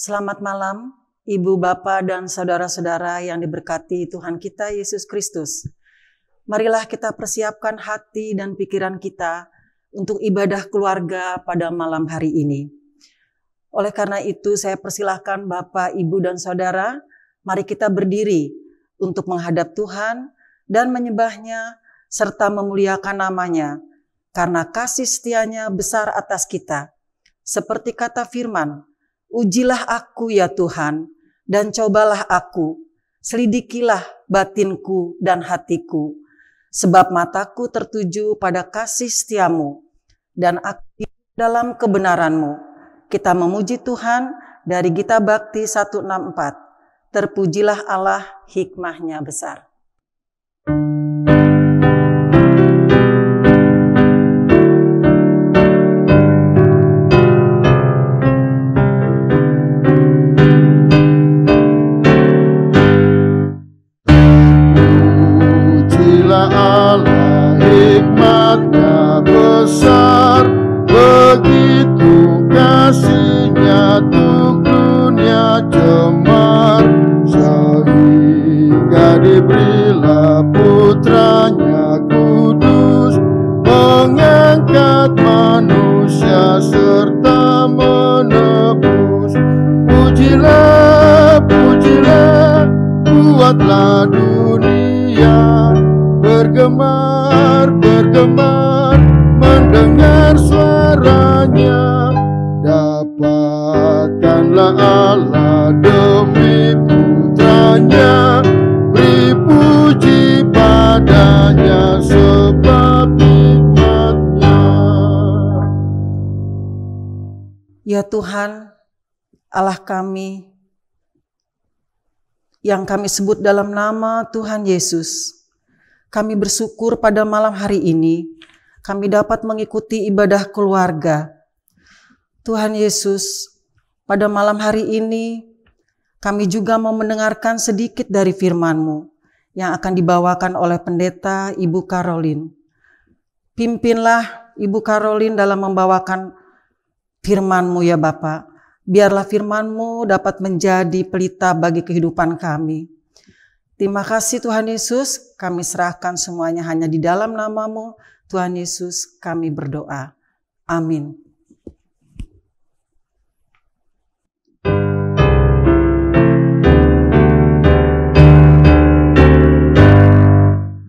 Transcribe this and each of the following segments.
Selamat malam, Ibu, Bapak, dan saudara-saudara yang diberkati Tuhan kita Yesus Kristus. Marilah kita persiapkan hati dan pikiran kita untuk ibadah keluarga pada malam hari ini. Oleh karena itu, saya persilahkan Bapak, Ibu, dan saudara, mari kita berdiri untuk menghadap Tuhan dan menyembahnya serta memuliakan namanya, karena kasih setianya besar atas kita. Seperti kata firman, ujilah aku ya Tuhan, dan cobalah aku, selidikilah batinku dan hatiku, sebab mataku tertuju pada kasih setiamu, dan aku dalam kebenaranmu. Kita memuji Tuhan dari Gita Bhakti 164, terpujilah Allah, hikmahnya besar. Begitu kasihnya untuk dunia cemar, sehingga diberilah putranya kudus, mengangkat manusia serta menebus. Pujilah, pujilah, buatlah dunia bergemar, bergemar, mendengar suaranya. Dapatkanlah Allah demi putranya, beri puji padanya sebab hikmatnya. Ya Tuhan, Allah kami, yang kami sebut dalam nama Tuhan Yesus, kami bersyukur pada malam hari ini kami dapat mengikuti ibadah keluarga. Tuhan Yesus, pada malam hari ini kami juga mau mendengarkan sedikit dari firman-Mu yang akan dibawakan oleh pendeta Ibu Caroline. Pimpinlah Ibu Caroline dalam membawakan firman-Mu ya Bapa. Biarlah firman-Mu dapat menjadi pelita bagi kehidupan kami. Terima kasih Tuhan Yesus, kami serahkan semuanya hanya di dalam nama-Mu. Tuhan Yesus, kami berdoa. Amin.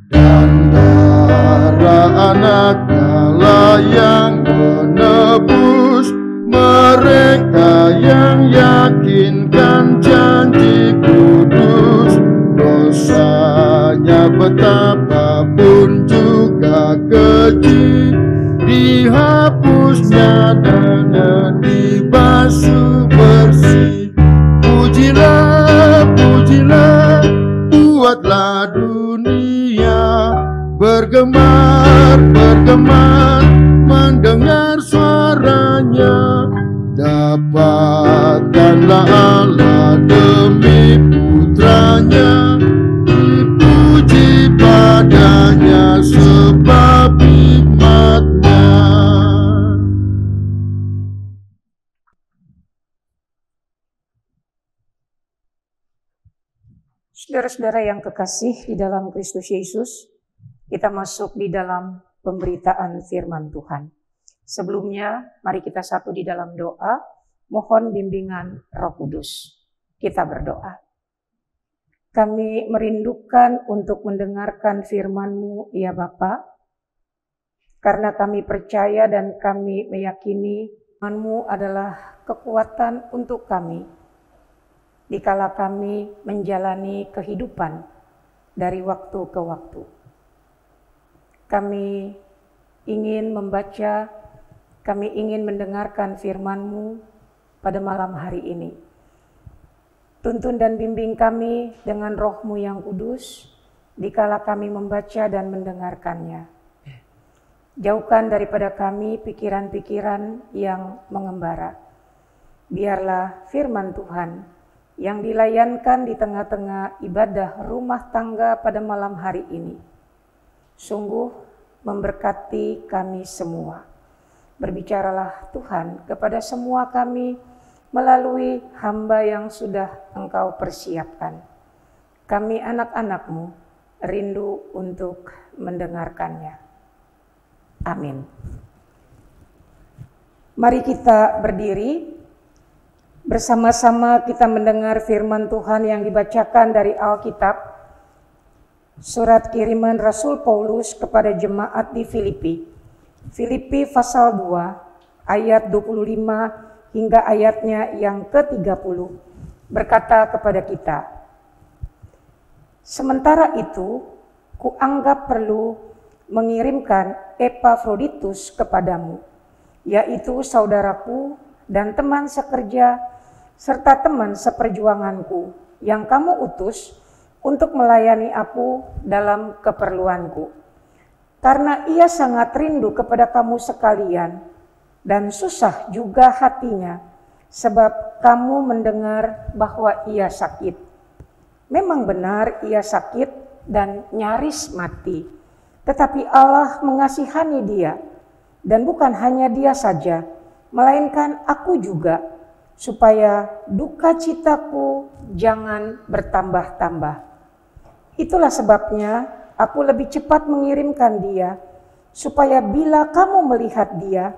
Dan darah anaknya lah yang menebus mereka yang yakinkan janji kudus. Dosanya betapapun juga keji, dihapusnya dana dibasuh bersih. Pujilah, pujilah, buatlah dunia bergemar, bergemar, mendengar suaranya. Dapatkanlah Allah demi putranya, dipuji padanya sebab hikmatnya. Saudara-saudara yang kekasih di dalam Kristus Yesus, kita masuk di dalam pemberitaan firman Tuhan. Sebelumnya, mari kita satu di dalam doa, mohon bimbingan Roh Kudus. Kita berdoa. Kami merindukan untuk mendengarkan firman-Mu, ya Bapa, karena kami percaya dan kami meyakini firman-Mu adalah kekuatan untuk kami, dikala kami menjalani kehidupan dari waktu ke waktu. Kami ingin membaca, kami ingin mendengarkan firman-Mu pada malam hari ini. Tuntun dan bimbing kami dengan Roh-Mu yang kudus, dikala kami membaca dan mendengarkannya. Jauhkan daripada kami pikiran-pikiran yang mengembara. Biarlah firman Tuhan yang dilayankan di tengah-tengah ibadah rumah tangga pada malam hari ini sungguh memberkati kami semua. Berbicaralah Tuhan kepada semua kami melalui hamba yang sudah Engkau persiapkan. Kami anak-anak-Mu rindu untuk mendengarkannya. Amin. Mari kita berdiri. Bersama-sama kita mendengar firman Tuhan yang dibacakan dari Alkitab, surat kiriman Rasul Paulus kepada jemaat di Filipi. Filipi pasal 2 ayat 25 hingga ayatnya yang ke-30 berkata kepada kita, "Sementara itu, kuanggap perlu mengirimkan Epafroditus kepadamu, yaitu saudaraku dan teman sekerja serta teman seperjuanganku yang kamu utus untuk melayani aku dalam keperluanku. Karena ia sangat rindu kepada kamu sekalian dan susah juga hatinya sebab kamu mendengar bahwa ia sakit. Memang benar ia sakit dan nyaris mati, tetapi Allah mengasihani dia, dan bukan hanya dia saja, melainkan aku juga, supaya duka citaku jangan bertambah-tambah. Itulah sebabnya aku lebih cepat mengirimkan dia, supaya bila kamu melihat dia,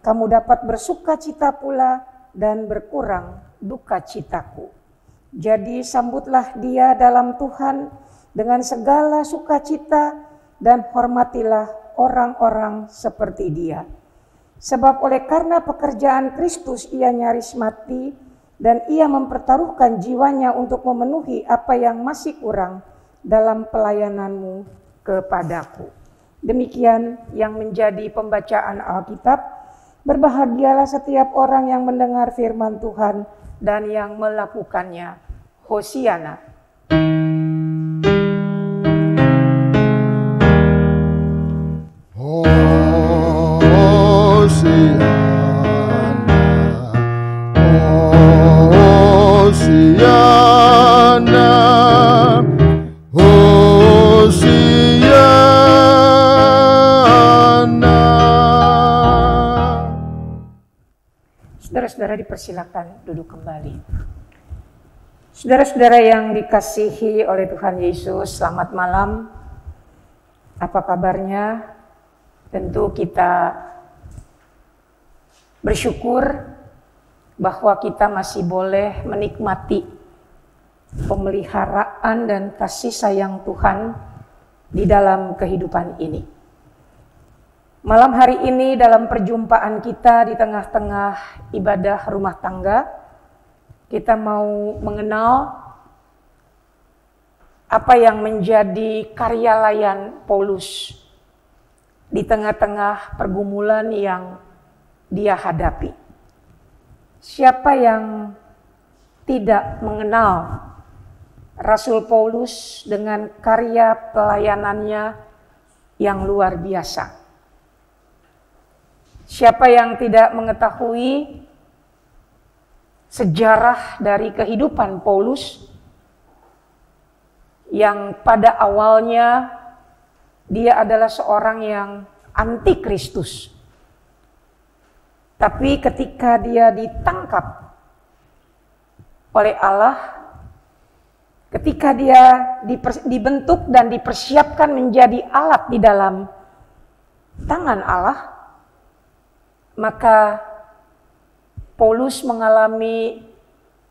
kamu dapat bersuka cita pula dan berkurang duka citaku. Jadi sambutlah dia dalam Tuhan dengan segala sukacita dan hormatilah orang-orang seperti dia. Sebab oleh karena pekerjaan Kristus ia nyaris mati dan ia mempertaruhkan jiwanya untuk memenuhi apa yang masih kurang dalam pelayananmu kepadaku." Demikian yang menjadi pembacaan Alkitab. Berbahagialah setiap orang yang mendengar firman Tuhan dan yang melakukannya. Hosiana. Hosiana, Hosiana. Saudara-saudara dipersilakan duduk kembali. Saudara-saudara yang dikasihi oleh Tuhan Yesus, selamat malam. Apa kabarnya? Tentu kita bersyukur bahwa kita masih boleh menikmati pemeliharaan dan kasih sayang Tuhan di dalam kehidupan ini. Malam hari ini dalam perjumpaan kita di tengah-tengah ibadah rumah tangga, kita mau mengenal apa yang menjadi karya layan Paulus di tengah-tengah pergumulan yang dia hadapi. Siapa yang tidak mengenal Rasul Paulus dengan karya pelayanannya yang luar biasa? Siapa yang tidak mengetahui sejarah dari kehidupan Paulus yang pada awalnya dia adalah seorang yang anti Kristus. Tapi ketika dia ditangkap oleh Allah, ketika dia dibentuk dan dipersiapkan menjadi alat di dalam tangan Allah, maka Paulus mengalami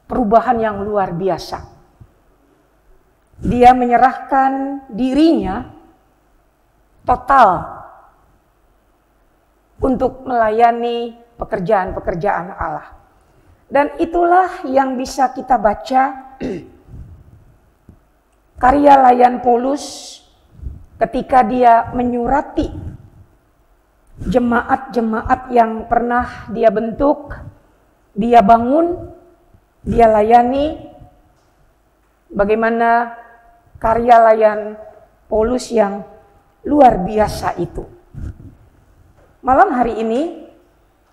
perubahan yang luar biasa. Dia menyerahkan dirinya total untuk melayani pekerjaan-pekerjaan Allah. Dan itulah yang bisa kita baca karya layan Paulus ketika dia menyurati jemaat-jemaat yang pernah dia bentuk, dia bangun, dia layani. Bagaimana karya layan Paulus yang luar biasa itu. Malam hari ini,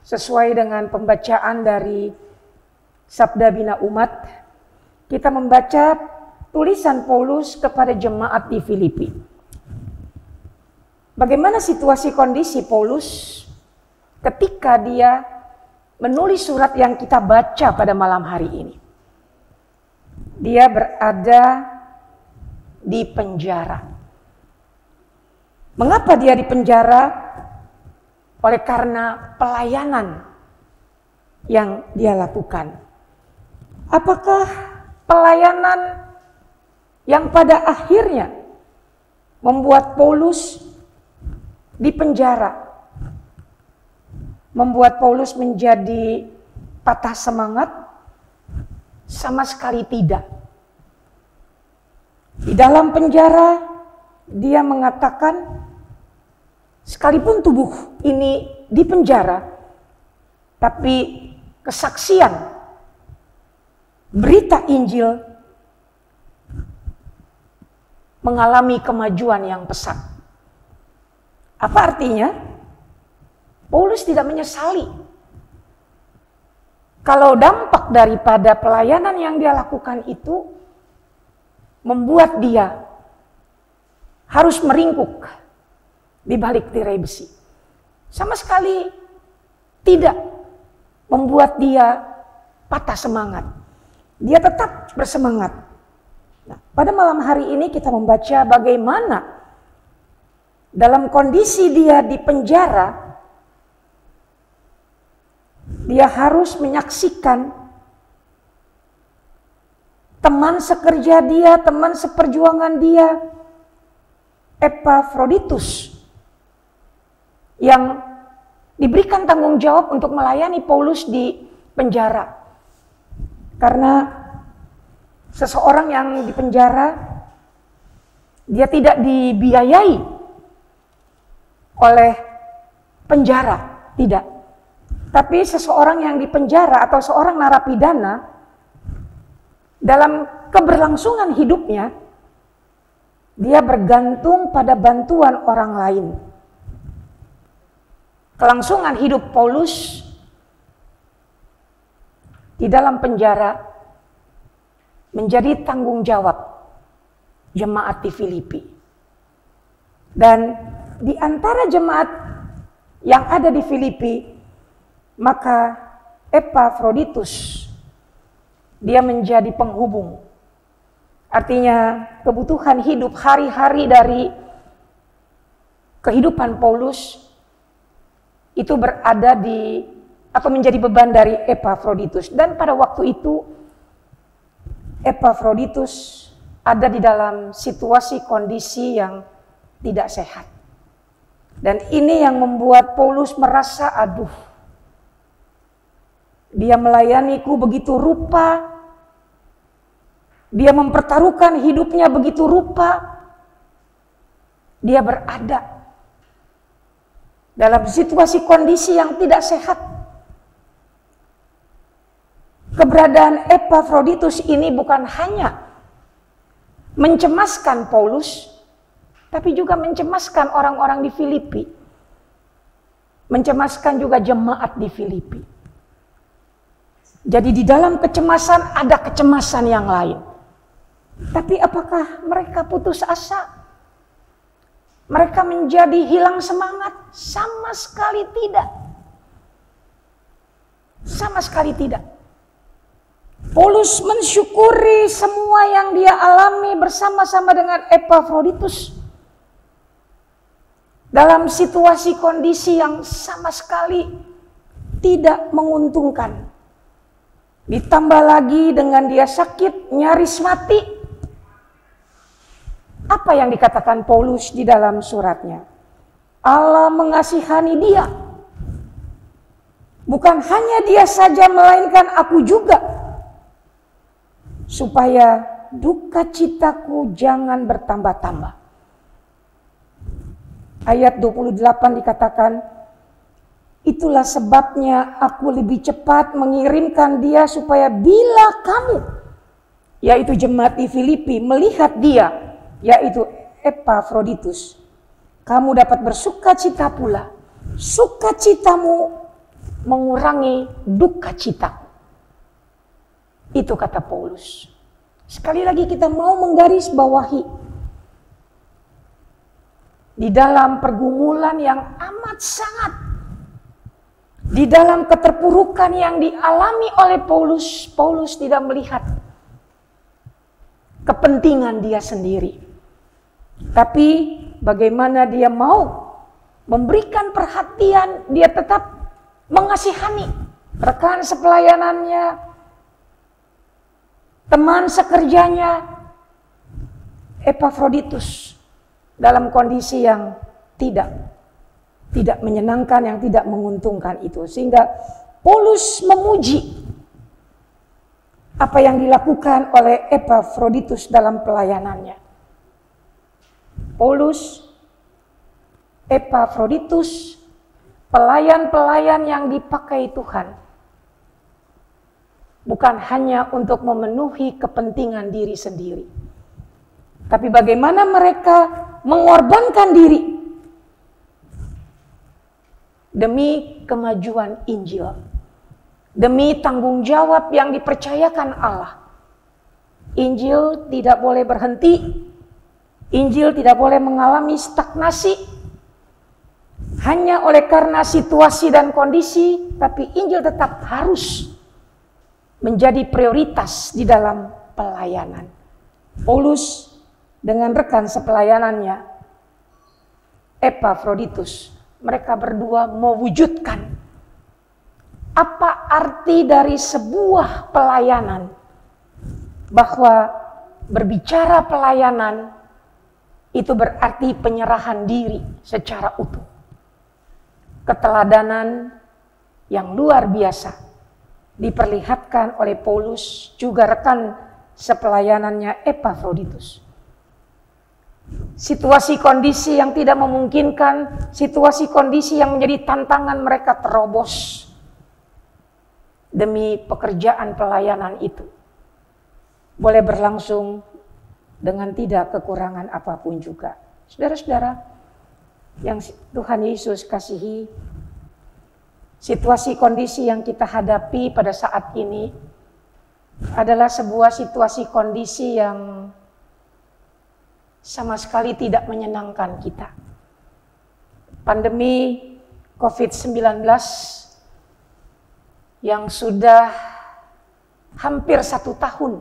sesuai dengan pembacaan dari Sabda Bina Umat, kita membaca tulisan Paulus kepada jemaat di Filipi. Bagaimana situasi kondisi Paulus ketika dia menulis surat yang kita baca pada malam hari ini. Dia berada di penjara. Mengapa dia di penjara? Oleh karena pelayanan yang dia lakukan. Apakah pelayanan yang pada akhirnya membuat Paulus di penjara, membuat Paulus menjadi patah semangat? Sama sekali tidak. Di dalam penjara dia mengatakan, sekalipun tubuh ini di penjara, tapi kesaksian berita Injil mengalami kemajuan yang pesat. Apa artinya? Paulus tidak menyesali kalau dampak daripada pelayanan yang dia lakukan itu membuat dia harus meringkuk di balik tirai besi. Sama sekali tidak membuat dia patah semangat. Dia tetap bersemangat. Nah, pada malam hari ini kita membaca bagaimana dalam kondisi dia di penjara, dia harus menyaksikan teman sekerja dia, teman seperjuangan dia, Epafroditus, yang diberikan tanggung jawab untuk melayani Paulus di penjara. Karena seseorang yang di penjara, dia tidak dibiayai oleh penjara, tidak. Tapi seseorang yang dipenjara atau seorang narapidana dalam keberlangsungan hidupnya, dia bergantung pada bantuan orang lain. Kelangsungan hidup Paulus di dalam penjara menjadi tanggung jawab jemaat di Filipi. Dan di antara jemaat yang ada di Filipi, maka Epafroditus, dia menjadi penghubung. Artinya kebutuhan hidup hari-hari dari kehidupan Paulus itu berada di atau menjadi beban dari Epafroditus. Dan pada waktu itu Epafroditus ada di dalam situasi kondisi yang tidak sehat. Dan ini yang membuat Paulus merasa, aduh, dia melayaniku begitu rupa, dia mempertaruhkan hidupnya begitu rupa, dia berada dalam situasi kondisi yang tidak sehat. Keberadaan Epafroditus ini bukan hanya mencemaskan Paulus, tapi juga mencemaskan orang-orang di Filipi, mencemaskan juga jemaat di Filipi. Jadi di dalam kecemasan ada kecemasan yang lain. Tapi apakah mereka putus asa? Mereka menjadi hilang semangat? Sama sekali tidak. Sama sekali tidak. Paulus mensyukuri semua yang dia alami bersama-sama dengan Epafroditus. Dalam situasi kondisi yang sama sekali tidak menguntungkan. Ditambah lagi dengan dia sakit, nyaris mati. Apa yang dikatakan Paulus di dalam suratnya? Allah mengasihani dia. Bukan hanya dia saja, melainkan aku juga. Supaya duka citaku jangan bertambah-tambah. Ayat 28 dikatakan, itulah sebabnya aku lebih cepat mengirimkan dia supaya bila kamu, yaitu jemaat di Filipi, melihat dia, yaitu Epafroditus, kamu dapat bersuka cita pula. Sukacitamu mengurangi duka citaku. Itu kata Paulus. Sekali lagi kita mau menggarisbawahi, di dalam pergumulan yang amat sangat Di dalam keterpurukan yang dialami oleh Paulus, Paulus tidak melihat kepentingan dia sendiri. Tapi bagaimana dia mau memberikan perhatian, dia tetap mengasihani rekan sepelayanannya, teman sekerjanya, Epafroditus, dalam kondisi yang tidak menyenangkan, yang tidak menguntungkan itu. Sehingga Paulus memuji apa yang dilakukan oleh Epafroditus dalam pelayanannya. Paulus, Epafroditus, pelayan-pelayan yang dipakai Tuhan, bukan hanya untuk memenuhi kepentingan diri sendiri, tapi bagaimana mereka mengorbankan diri demi kemajuan Injil, demi tanggung jawab yang dipercayakan Allah. Injil tidak boleh berhenti, Injil tidak boleh mengalami stagnasi hanya oleh karena situasi dan kondisi, tapi Injil tetap harus menjadi prioritas di dalam pelayanan. Paulus dengan rekan sepelayanannya, Epafroditus, mereka berdua mewujudkan apa arti dari sebuah pelayanan, bahwa berbicara pelayanan itu berarti penyerahan diri secara utuh. Keteladanan yang luar biasa diperlihatkan oleh Paulus, juga rekan sepelayanannya Epafroditus. Situasi kondisi yang tidak memungkinkan, situasi kondisi yang menjadi tantangan, mereka terobos demi pekerjaan pelayanan itu boleh berlangsung dengan tidak kekurangan apapun juga. Saudara-saudara yang Tuhan Yesus kasihi, situasi kondisi yang kita hadapi pada saat ini adalah sebuah situasi kondisi yang sama sekali tidak menyenangkan kita. Pandemi COVID-19 yang sudah hampir 1 tahun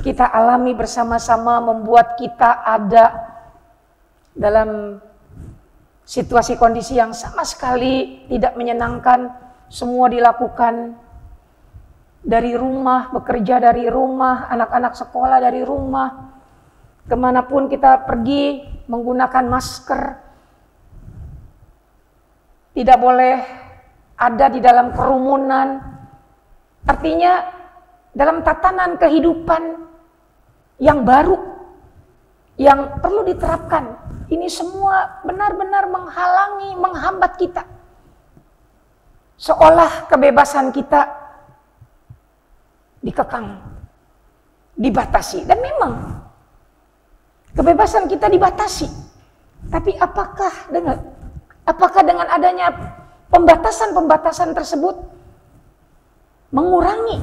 kita alami bersama-sama membuat kita ada dalam situasi kondisi yang sama sekali tidak menyenangkan. Semua dilakukan dari rumah, bekerja dari rumah, anak-anak sekolah dari rumah. Kemanapun kita pergi menggunakan masker. Tidak boleh ada di dalam kerumunan. Artinya dalam tatanan kehidupan yang baru yang perlu diterapkan, ini semua benar-benar menghalangi, menghambat kita. Seolah kebebasan kita dikekang, dibatasi. Dan memang kebebasan kita dibatasi. Tapi apakah dengan adanya pembatasan-pembatasan tersebut mengurangi,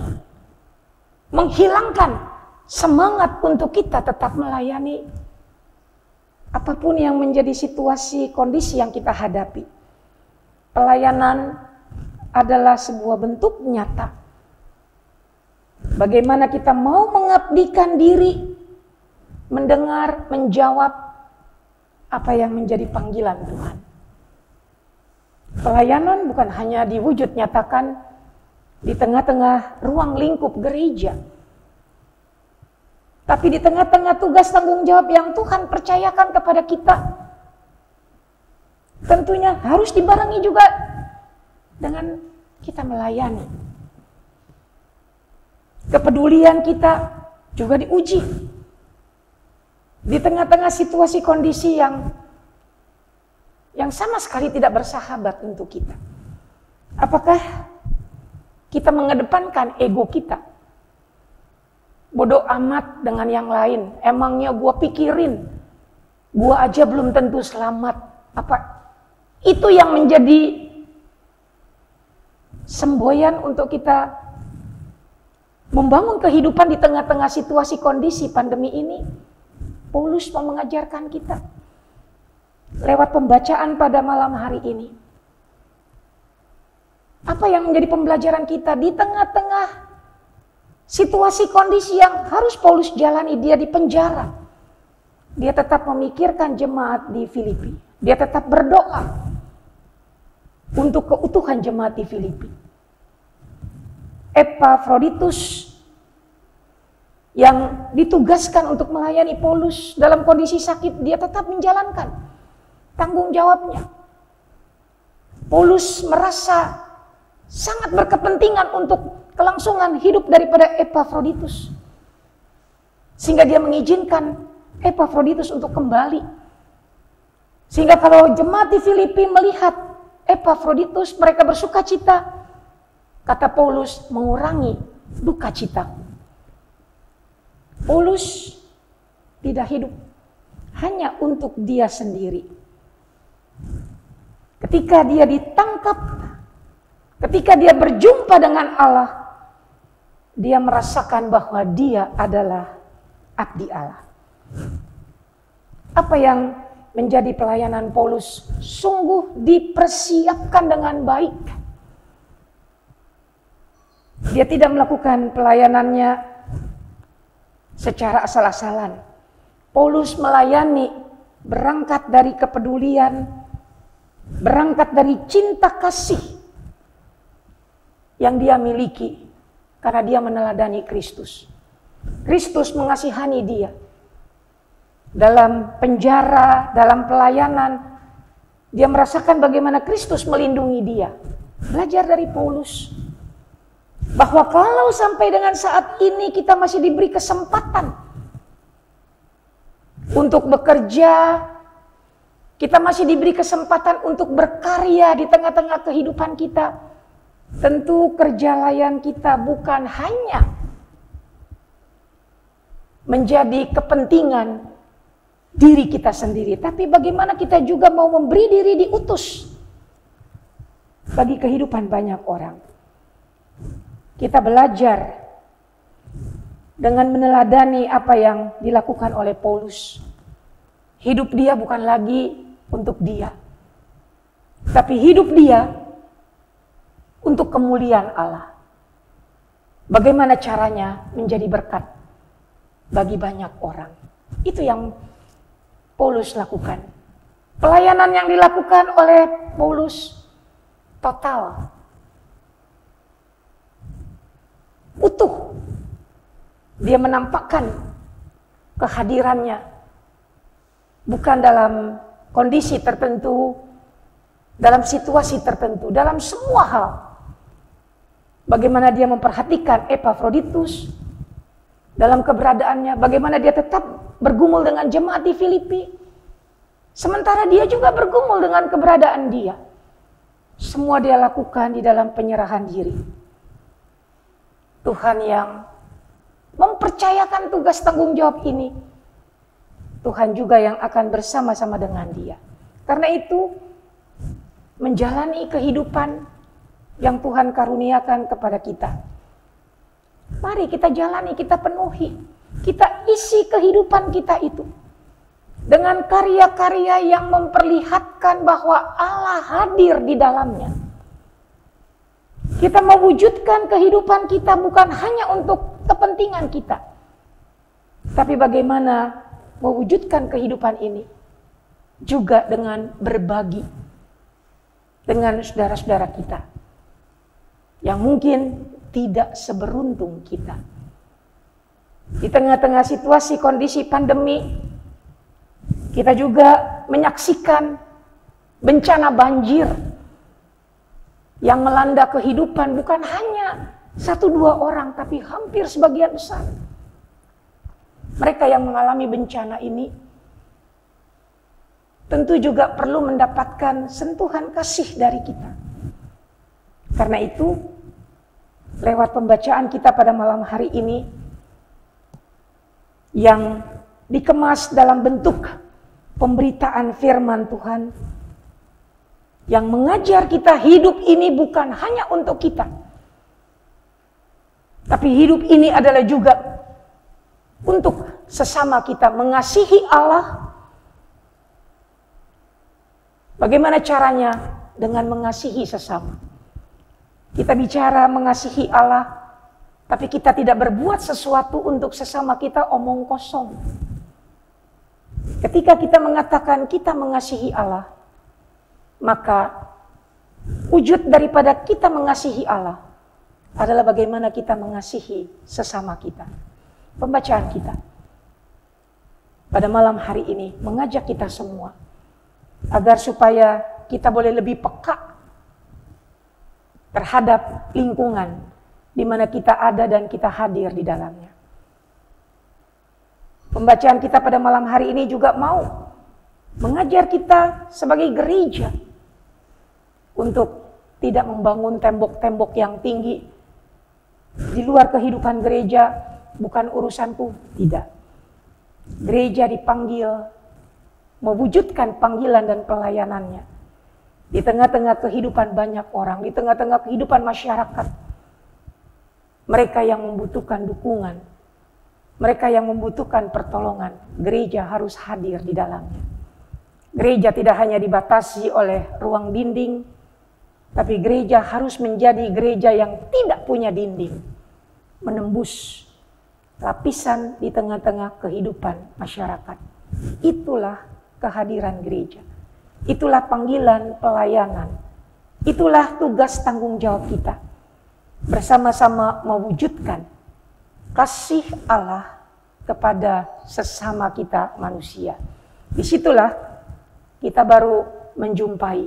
menghilangkan semangat untuk kita tetap melayani apapun yang menjadi situasi kondisi yang kita hadapi? Pelayanan adalah sebuah bentuk nyata bagaimana kita mau mengabdikan diri, mendengar, menjawab apa yang menjadi panggilan Tuhan. Pelayanan bukan hanya diwujud nyatakan di tengah-tengah ruang lingkup gereja, tapi di tengah-tengah tugas tanggung jawab yang Tuhan percayakan kepada kita. Tentunya harus dibarengi juga dengan kita melayani. Kepedulian kita juga diuji. Di tengah-tengah situasi kondisi yang sama sekali tidak bersahabat untuk kita. Apakah kita mengedepankan ego kita? Bodoh amat dengan yang lain. Emangnya gua pikirin, gua aja belum tentu selamat. Apa itu yang menjadi semboyan untuk kita membangun kehidupan di tengah-tengah situasi kondisi pandemi ini? Paulus mau mengajarkan kita lewat pembacaan pada malam hari ini Apa yang menjadi pembelajaran kita di tengah-tengah situasi kondisi yang harus Paulus jalani? Dia di penjara. Dia tetap memikirkan jemaat di Filipi. Dia tetap berdoa untuk keutuhan jemaat di Filipi. Epafroditus yang ditugaskan untuk melayani Paulus dalam kondisi sakit, dia tetap menjalankan tanggung jawabnya. Paulus merasa sangat berkepentingan untuk kelangsungan hidup daripada Epafroditus, sehingga dia mengizinkan Epafroditus untuk kembali. Sehingga kalau jemaat di Filipi melihat Epafroditus, mereka bersuka cita. Kata Paulus, mengurangi duka cita. Paulus tidak hidup hanya untuk dia sendiri. Ketika dia ditangkap, ketika dia berjumpa dengan Allah, dia merasakan bahwa dia adalah abdi Allah. Apa yang menjadi pelayanan Paulus sungguh dipersiapkan dengan baik. Dia tidak melakukan pelayanannya secara asal-asalan. Paulus melayani berangkat dari kepedulian, berangkat dari cinta kasih yang dia miliki karena dia meneladani Kristus. Kristus mengasihani dia. Dalam penjara, dalam pelayanan, dia merasakan bagaimana Kristus melindungi dia. Belajar dari Paulus bahwa kalau sampai dengan saat ini kita masih diberi kesempatan untuk bekerja, kita masih diberi kesempatan untuk berkarya di tengah-tengah kehidupan kita. Tentu kerja layan kita bukan hanya menjadi kepentingan diri kita sendiri, tapi bagaimana kita juga mau memberi diri diutus bagi kehidupan banyak orang. Kita belajar dengan meneladani apa yang dilakukan oleh Paulus. Hidup dia bukan lagi untuk dia, tapi hidup dia untuk kemuliaan Allah. Bagaimana caranya menjadi berkat bagi banyak orang? Itu yang Paulus lakukan. Pelayanan yang dilakukan oleh Paulus total, utuh. Dia menampakkan kehadirannya bukan dalam kondisi tertentu, dalam situasi tertentu, dalam semua hal. Bagaimana dia memperhatikan Epafroditus dalam keberadaannya, bagaimana dia tetap bergumul dengan jemaat di Filipi, sementara dia juga bergumul dengan keberadaan dia. Semua dia lakukan di dalam penyerahan diri. Tuhan yang mempercayakan tugas tanggung jawab ini, Tuhan juga yang akan bersama-sama dengan dia. Karena itu, menjalani kehidupan yang Tuhan karuniakan kepada kita, mari kita jalani, kita penuhi, kita isi kehidupan kita itu dengan karya-karya yang memperlihatkan bahwa Allah hadir di dalamnya. Kita mewujudkan kehidupan kita bukan hanya untuk kepentingan kita, tapi bagaimana mewujudkan kehidupan ini juga dengan berbagi dengan saudara-saudara kita yang mungkin tidak seberuntung kita. Di tengah-tengah situasi kondisi pandemi, kita juga menyaksikan bencana banjir yang melanda kehidupan bukan hanya 1-2 orang, tapi hampir sebagian besar. Mereka yang mengalami bencana ini tentu juga perlu mendapatkan sentuhan kasih dari kita. Karena itu, lewat pembacaan kita pada malam hari ini yang dikemas dalam bentuk pemberitaan firman Tuhan yang mengajar kita hidup ini bukan hanya untuk kita, tapi hidup ini adalah juga untuk sesama kita, mengasihi Allah. Bagaimana caranya? Dengan mengasihi sesama. Kita bicara mengasihi Allah, tapi kita tidak berbuat sesuatu untuk sesama kita, omong kosong. Ketika kita mengatakan kita mengasihi Allah, maka wujud daripada kita mengasihi Allah adalah bagaimana kita mengasihi sesama kita. Pembacaan kita pada malam hari ini mengajak kita semua agar supaya kita boleh lebih peka terhadap lingkungan di mana kita ada dan kita hadir di dalamnya. Pembacaan kita pada malam hari ini juga mau mengajar kita sebagai gereja untuk tidak membangun tembok-tembok yang tinggi. Di luar kehidupan gereja, bukan urusanku, tidak. Gereja dipanggil mewujudkan panggilan dan pelayanannya di tengah-tengah kehidupan banyak orang, di tengah-tengah kehidupan masyarakat. Mereka yang membutuhkan dukungan, mereka yang membutuhkan pertolongan, gereja harus hadir di dalamnya. Gereja tidak hanya dibatasi oleh ruang dinding, tapi gereja harus menjadi gereja yang tidak punya dinding, menembus lapisan di tengah-tengah kehidupan masyarakat. Itulah kehadiran gereja. Itulah panggilan pelayanan. Itulah tugas tanggung jawab kita. Bersama-sama mewujudkan kasih Allah kepada sesama kita manusia. Disitulah kita baru menjumpai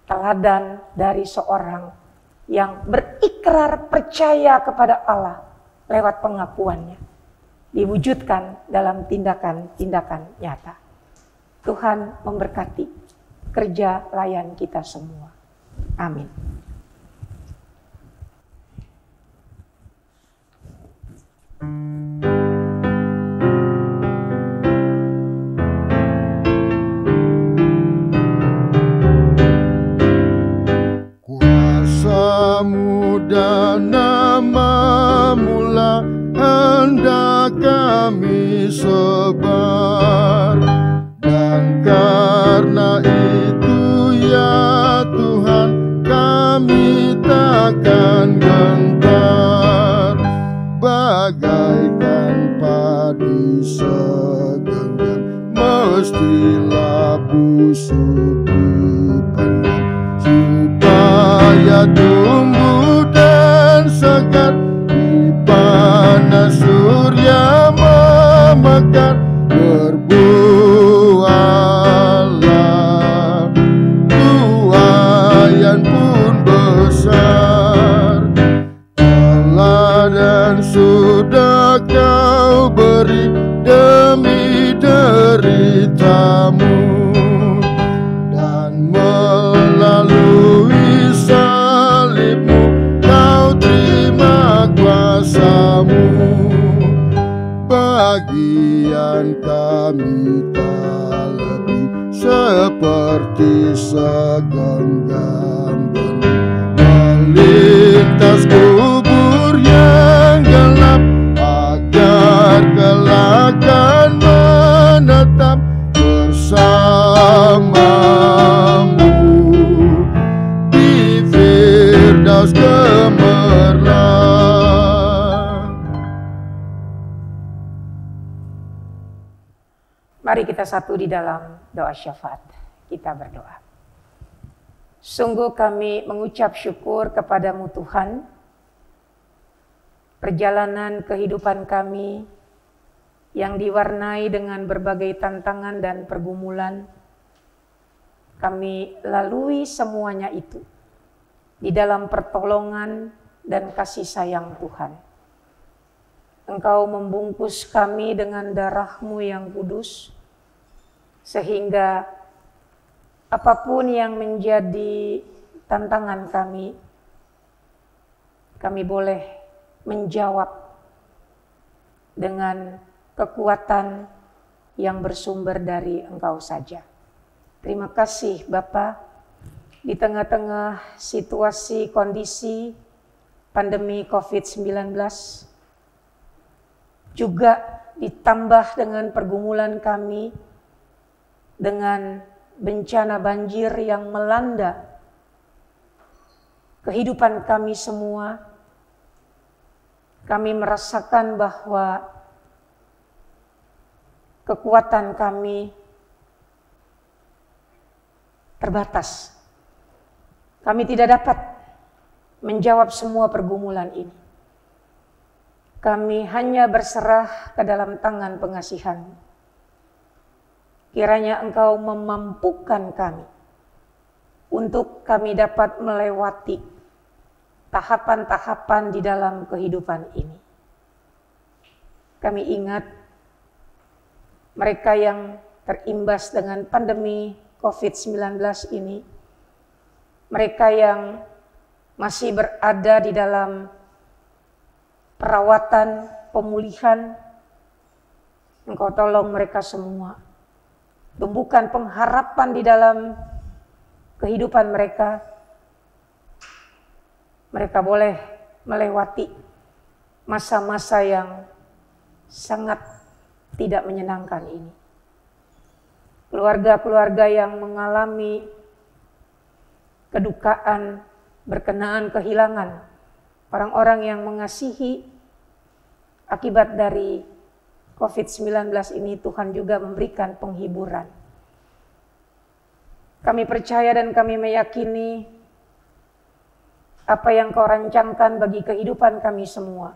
teladan dari seorang yang berikrar percaya kepada Allah lewat pengakuannya. Diwujudkan dalam tindakan-tindakan nyata. Tuhan memberkati kerja layan kita semua. Amin. Kuasa-Mu dan nama-Mu lah hendak kami sebar, dan karena itu ya Tuhan kami takkan gentar, bagaikan padi segenggam mestilah busuk dipendam, supaya tumbuh dan segar di panas surya memekar. Berbuahlah, tuayan pun besar. Teladan sudah Kau beri demi derita-Mu, dan melalui salib-Mu Kau terima kuasa-Mu. Bagian kami tak lebih seperti segenggam benih melintas kubur yang gelap, agar kelak akan menetap bersama-Mu di Firdaus gemerlap. Mari kita satu di dalam doa syafaat. Kita berdoa. Sungguh kami mengucap syukur kepada-Mu Tuhan. Perjalanan kehidupan kami yang diwarnai dengan berbagai tantangan dan pergumulan, kami lalui semuanya itu di dalam pertolongan dan kasih sayang Tuhan. Engkau membungkus kami dengan darah-Mu yang kudus, sehingga apapun yang menjadi tantangan kami boleh menjawab dengan kekuatan yang bersumber dari Engkau saja. Terima kasih Bapa, di tengah-tengah situasi kondisi pandemi COVID-19, juga ditambah dengan pergumulan kami, dengan bencana banjir yang melanda kehidupan kami semua, kami merasakan bahwa kekuatan kami terbatas. Kami tidak dapat menjawab semua pergumulan ini. Kami hanya berserah ke dalam tangan pengasihan. Kiranya Engkau memampukan kami untuk kami dapat melewati tahapan-tahapan di dalam kehidupan ini. Kami ingat mereka yang terimbas dengan pandemi COVID-19 ini, mereka yang masih berada di dalam perawatan, pemulihan, Engkau tolong mereka semua. Tumbuhkan pengharapan di dalam kehidupan mereka. Mereka boleh melewati masa-masa yang sangat tidak menyenangkan ini. Keluarga-keluarga yang mengalami kedukaan berkenaan kehilangan orang-orang yang mengasihi akibat dari COVID-19 ini, Tuhan juga memberikan penghiburan. Kami percaya dan kami meyakini apa yang Kau rancangkan bagi kehidupan kami semua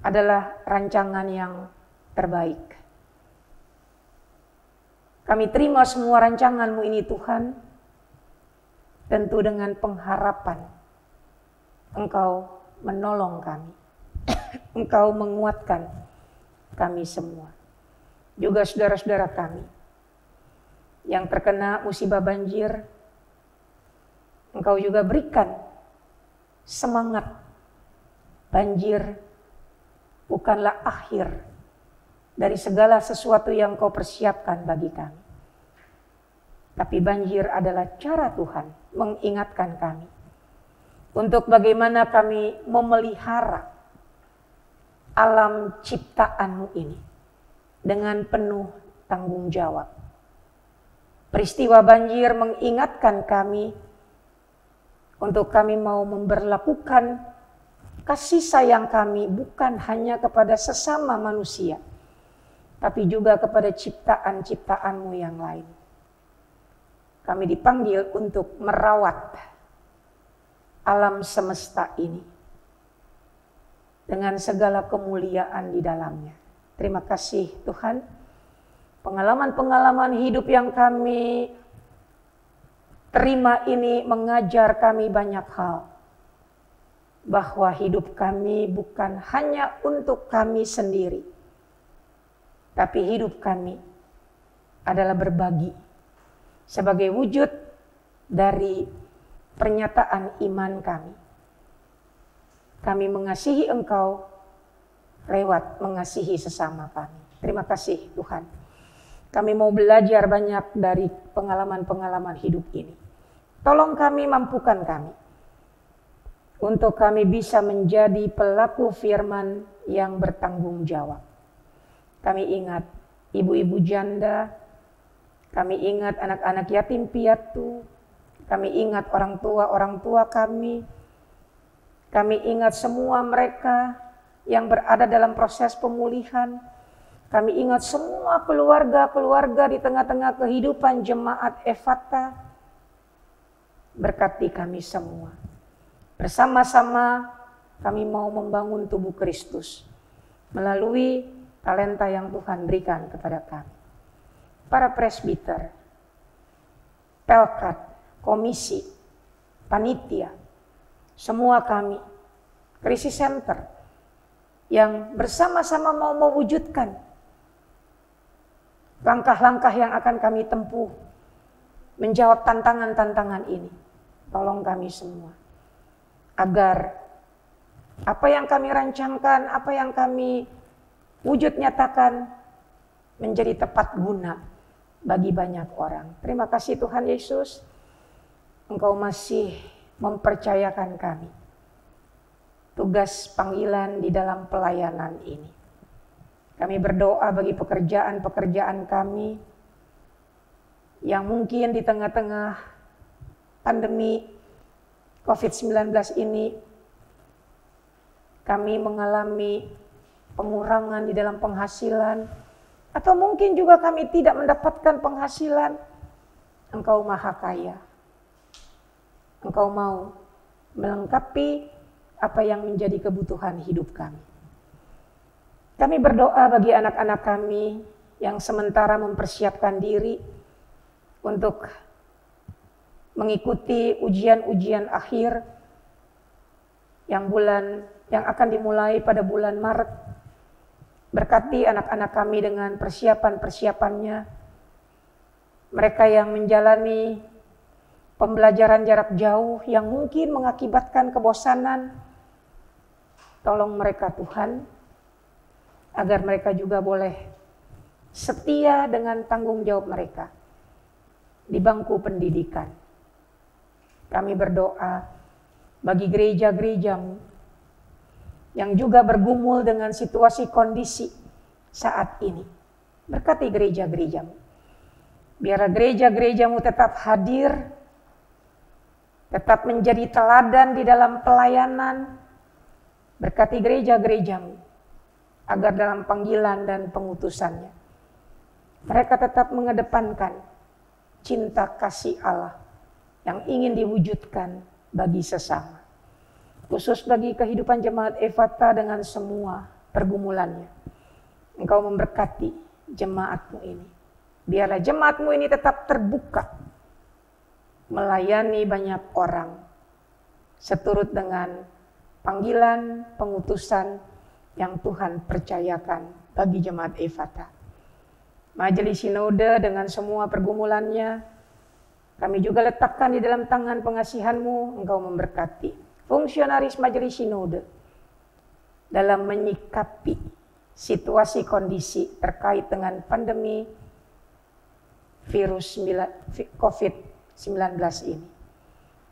adalah rancangan yang terbaik. Kami terima semua rancangan-Mu ini Tuhan, tentu dengan pengharapan Engkau menolong kami. Engkau menguatkan kami semua. Juga saudara-saudara kami yang terkena musibah banjir, Engkau juga berikan semangat. Banjir bukanlah akhir dari segala sesuatu yang Kau persiapkan bagi kami. Tapi banjir adalah cara Tuhan mengingatkan kami untuk bagaimana kami memelihara alam ciptaan-Mu ini dengan penuh tanggung jawab. Peristiwa banjir mengingatkan kami untuk kami mau memberlakukan kasih sayang kami bukan hanya kepada sesama manusia, tapi juga kepada ciptaan-ciptaan-Mu yang lain. Kami dipanggil untuk merawat alam semesta ini dengan segala kemuliaan di dalamnya. Terima kasih Tuhan. Pengalaman-pengalaman hidup yang kami terima ini mengajar kami banyak hal. Bahwa hidup kami bukan hanya untuk kami sendiri. Tapi hidup kami adalah berbagi. Sebagai wujud dari pernyataan iman kami. Kami mengasihi Engkau lewat mengasihi sesama kami. Terima kasih Tuhan. Kami mau belajar banyak dari pengalaman-pengalaman hidup ini. Tolong kami, mampukan kami. Untuk kami bisa menjadi pelaku firman yang bertanggung jawab. Kami ingat ibu-ibu janda. Kami ingat anak-anak yatim piatu. Kami ingat orang tua kami. Kami ingat semua mereka yang berada dalam proses pemulihan. Kami ingat semua keluarga-keluarga di tengah-tengah kehidupan jemaat Efata. Berkati kami semua. Bersama-sama kami mau membangun tubuh Kristus melalui talenta yang Tuhan berikan kepada kami. Para presbiter, pelkat, komisi, panitia, semua kami, krisis center, yang bersama-sama mau mewujudkan langkah-langkah yang akan kami tempuh, menjawab tantangan-tantangan ini. Tolong kami semua, agar apa yang kami rancangkan, apa yang kami wujud nyatakan, menjadi tepat guna bagi banyak orang. Terima kasih Tuhan Yesus, Engkau masih mempercayakan kami tugas panggilan di dalam pelayanan ini. Kami berdoa bagi pekerjaan-pekerjaan kami yang mungkin di tengah-tengah pandemi COVID-19 ini kami mengalami pengurangan di dalam penghasilan, atau mungkin juga kami tidak mendapatkan penghasilan, Engkau Maha Kaya. Engkau mau melengkapi apa yang menjadi kebutuhan hidup kami. Kami berdoa bagi anak-anak kami yang sementara mempersiapkan diri untuk mengikuti ujian-ujian akhir yang akan dimulai pada bulan Maret. Berkati anak-anak kami dengan persiapan-persiapannya. Mereka yang menjalani pembelajaran jarak jauh yang mungkin mengakibatkan kebosanan, tolong mereka Tuhan, agar mereka juga boleh setia dengan tanggung jawab mereka di bangku pendidikan. Kami berdoa bagi gereja-gerejamu yang juga bergumul dengan situasi kondisi saat ini. Berkati gereja-gerejamu. Biar gereja-gerejamu tetap hadir, tetap menjadi teladan di dalam pelayanan. Berkati gereja-gerejamu, agar dalam panggilan dan pengutusannya, mereka tetap mengedepankan cinta kasih Allah yang ingin diwujudkan bagi sesama. Khusus bagi kehidupan jemaat Efata dengan semua pergumulannya. Engkau memberkati jemaatmu ini. Biarlah jemaatmu ini tetap terbuka, melayani banyak orang, seturut dengan panggilan, pengutusan yang Tuhan percayakan bagi jemaat Efata. Majelis Sinode dengan semua pergumulannya, kami juga letakkan di dalam tangan pengasihan-Mu. Engkau memberkati fungsionaris Majelis Sinode dalam menyikapi situasi kondisi terkait dengan pandemi virus COVID-19 ini.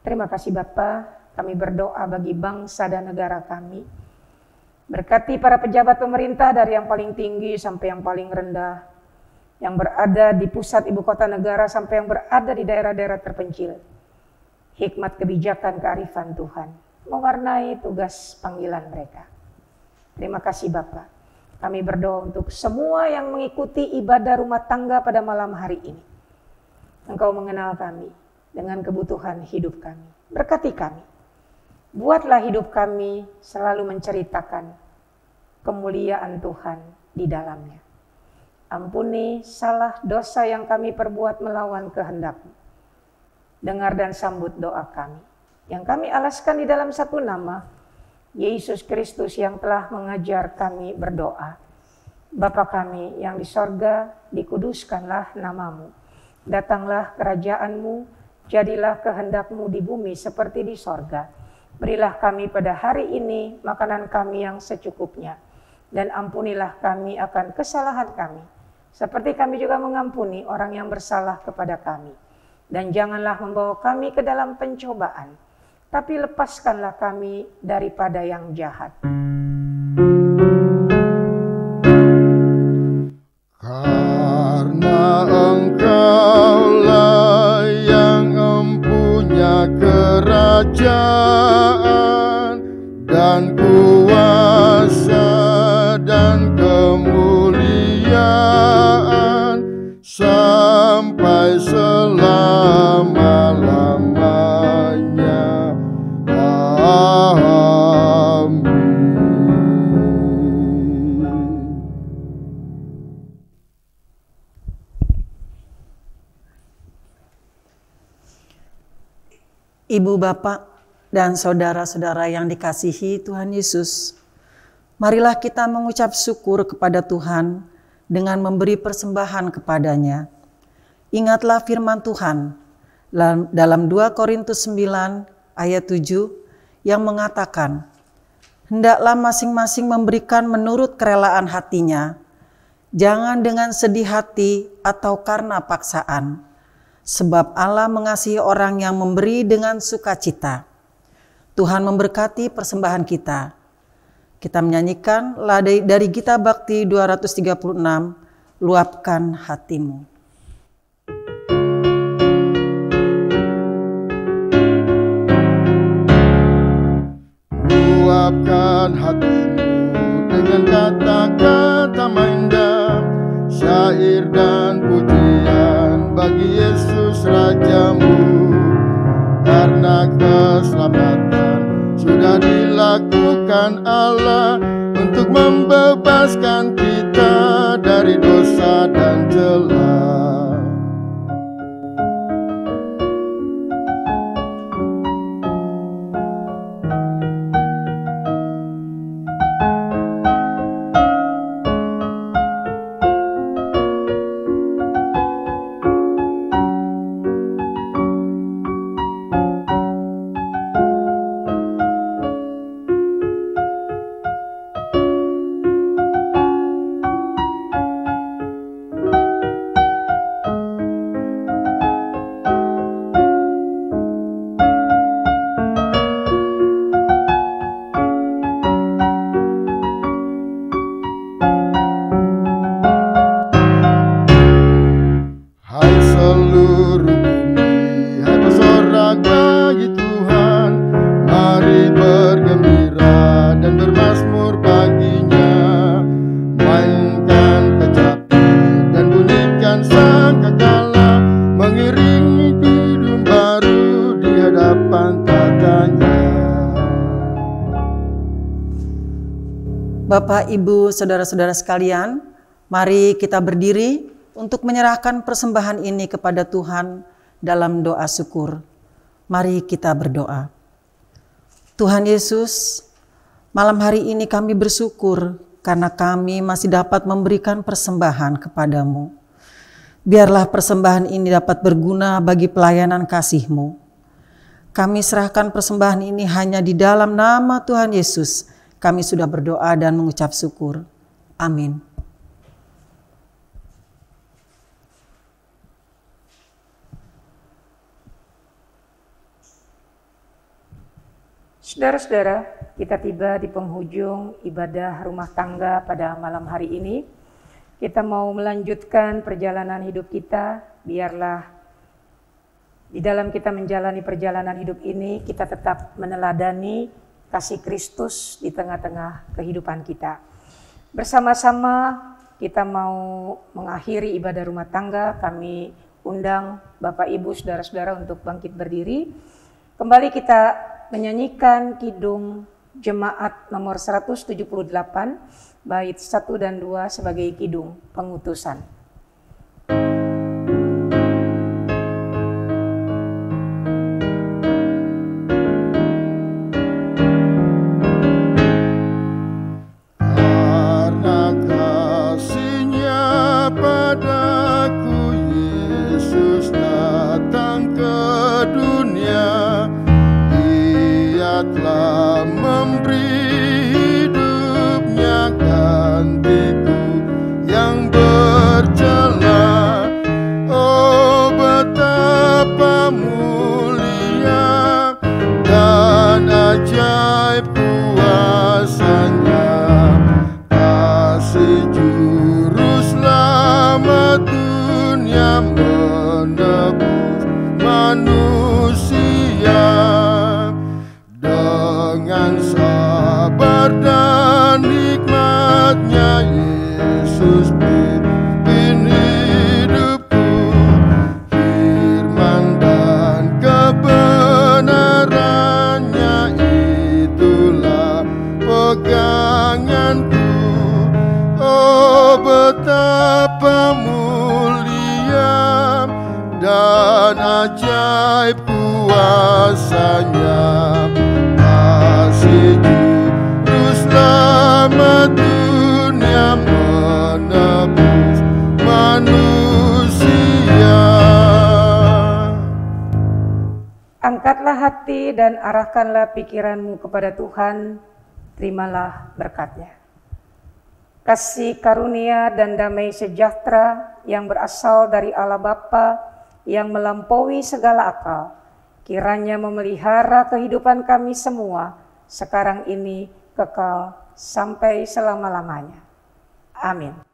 Terima kasih Bapa, kami berdoa bagi bangsa dan negara kami. Berkati para pejabat pemerintah dari yang paling tinggi sampai yang paling rendah, yang berada di pusat ibu kota negara sampai yang berada di daerah-daerah terpencil. Hikmat kebijakan kearifan Tuhan mewarnai tugas panggilan mereka. Terima kasih Bapa. Kami berdoa untuk semua yang mengikuti ibadah rumah tangga pada malam hari ini. Engkau mengenal kami dengan kebutuhan hidup kami. Berkati kami. Buatlah hidup kami selalu menceritakan kemuliaan Tuhan di dalamnya. Ampuni salah dosa yang kami perbuat melawan kehendak-Mu. Dengar dan sambut doa kami yang kami alaskan di dalam satu nama, Yesus Kristus yang telah mengajar kami berdoa. Bapa kami yang di sorga, dikuduskanlah nama-Mu. Datanglah kerajaan-Mu, jadilah kehendak-Mu di bumi seperti di sorga. Berilah kami pada hari ini makanan kami yang secukupnya. Dan ampunilah kami akan kesalahan kami, seperti kami juga mengampuni orang yang bersalah kepada kami. Dan janganlah membawa kami ke dalam pencobaan, tapi lepaskanlah kami daripada yang jahat. Karena Engkaulah yang mempunyai kerajaan dan kuasa dan kemuliaan sampai selama-lamanya. Ibu, Bapak, dan saudara-saudara yang dikasihi Tuhan Yesus, marilah kita mengucap syukur kepada Tuhan dengan memberi persembahan kepadanya. Ingatlah firman Tuhan dalam 2 Korintus 9 ayat 7 yang mengatakan, hendaklah masing-masing memberikan menurut kerelaan hatinya, jangan dengan sedih hati atau karena paksaan. Sebab Allah mengasihi orang yang memberi dengan sukacita. Tuhan memberkati persembahan kita. Kita menyanyikan dari Gita Bakti 236, Luapkan Hatimu. luapkan hatimu dengan kata-kata indah, syair dan pujian bagi Yesus Rajamu. Karena keselamatan sudah dilakukan Allah untuk membebaskan kita dari dosa dan celah. Bapak, Ibu, saudara-saudara sekalian, mari kita berdiri untuk menyerahkan persembahan ini kepada Tuhan dalam doa syukur. Mari kita berdoa. Tuhan Yesus, malam hari ini kami bersyukur karena kami masih dapat memberikan persembahan kepadamu. Biarlah persembahan ini dapat berguna bagi pelayanan kasih-Mu. Kami serahkan persembahan ini hanya di dalam nama Tuhan Yesus. Kami sudah berdoa dan mengucap syukur. Amin. Saudara-saudara, kita tiba di penghujung ibadah rumah tangga pada malam hari ini. Kita mau melanjutkan perjalanan hidup kita. Biarlah di dalam kita menjalani perjalanan hidup ini, kita tetap meneladani kasih Kristus di tengah-tengah kehidupan kita. Bersama-sama kita mau mengakhiri ibadah rumah tangga. Kami undang Bapak, Ibu, saudara-saudara untuk bangkit berdiri. Kembali kita menyanyikan kidung jemaat nomor 178, bait 1 dan 2 sebagai kidung pengutusan. Telah memberi hidupnya gantiku yang bercela. Oh, betapa mulia dan ajaib kuasanya, kasih juru selamat dunia menebus manusia. Dengan sabar dan nikmatnya Yesus pimpin hidupku. Firman dan kebenarannya itulah peganganku. Oh, betapa mulia dan ajaib kuasanya, kasih juru selamat dunia menebus manusia. Angkatlah hati dan arahkanlah pikiranmu kepada Tuhan, terimalah berkat-Nya. Kasih karunia dan damai sejahtera yang berasal dari Allah Bapa yang melampaui segala akal, kiranya memelihara kehidupan kami semua sekarang ini kekal sampai selama-lamanya. Amin.